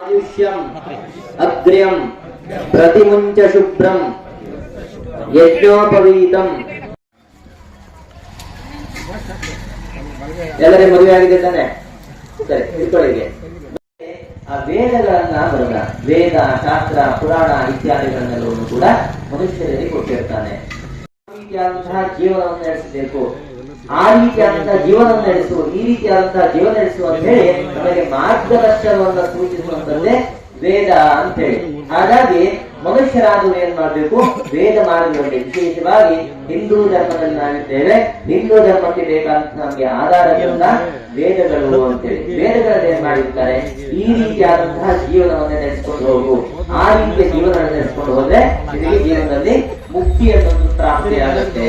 ಆಯುಷ್ಯಂ ಅಗ್ರ್ಯಂ ಪ್ರತಿಮುಂಚ ಶುಭ್ರಂ ಯಜ್ಞೋಪವೀತಂ. ಎಲ್ಲರಿಗೆ ಮದುವೆ ಆಗಿದೆ ತಾನೆ? ಸರಿ, ಇಟ್ಕೊಳ್ಳಿ. ಆ ವೇದಗಳನ್ನ ಬರೋಣ, ವೇದ ಶಾಸ್ತ್ರ ಪುರಾಣ ಇತ್ಯಾದಿಗಳನ್ನೆಲ್ಲವನ್ನು ಕೂಡ ಮನುಷ್ಯರಿಗೆ ಕೊಟ್ಟಿರ್ತಾನೆ. ಆ ರೀತಿಯಾದಂತಹ ಜೀವನವನ್ನು ನಡೆಸಬೇಕು, ಆ ರೀತಿಯಾದಂತಹ ಜೀವನವನ್ನು ನಡೆಸು, ಈ ರೀತಿಯಾದಂತಹ ಜೀವನ ನಡೆಸು ಅಂತ ಹೇಳಿ ನಮಗೆ ಮಾರ್ಗದರ್ಶನವನ್ನು ಸೂಚಿಸುವಂತದ್ದೇ ವೇದ ಅಂತ ಹೇಳಿ. ಹಾಗಾಗಿ ಮನುಷ್ಯರಾದವರು ಏನ್ ಮಾಡ್ಬೇಕು? ವೇದ ಮಾರ್ಗದಲ್ಲಿ, ವಿಶೇಷವಾಗಿ ಹಿಂದೂ ಧರ್ಮದಲ್ಲಿ ನಾವಿದ್ದೇವೆ, ಹಿಂದೂ ಧರ್ಮಕ್ಕೆ ಬೇಕಾದಂತ ನಮಗೆ ಆಧಾರದಿಂದ ವೇದಗಳು ಅಂತೇಳಿ ವೇದಗಳಲ್ಲಿ ಏನ್ ಮಾಡಿರ್ತಾರೆ, ಈ ರೀತಿಯಾದಂತಹ ಜೀವನವನ್ನೇ ನಡೆಸಿಕೊಂಡು ಹೋಗು, ಆ ರೀತಿಯ ಜೀವನ ನಡೆಸಿಕೊಂಡು ಹೋದ್ರೆ ನಿಮಗೆ ಜೀವನದಲ್ಲಿ ಮುಕ್ತಿ ಅನ್ನೋದು ಪ್ರಾಪ್ತಿಯಾಗುತ್ತೆ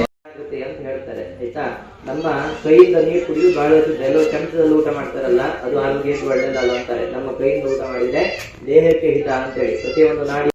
ಅಂತ ಹೇಳ್ತಾರೆ. ಆಯ್ತಾ? ನಮ್ಮ ಕೈಯಿಂದ ನೀರು ಕುಡಿದು ಬಹಳ ಎಲ್ಲೋ ಚಮಚದಲ್ಲಿ ಊಟ ಮಾಡ್ತಾರಲ್ಲ, ಅದು ಆರೋಗ್ಯಕ್ಕೆ ಒಳ್ಳೇದಲ್ಲ ಅಂತಾರೆ. ನಮ್ಮ ಕೈಯಿಂದ ಊಟ ಮಾಡಿದ್ರೆ ದೇಹಕ್ಕೆ ಹಿತ ಅಂತೇಳಿ ಪ್ರತಿಯೊಂದು ನಾಡಿ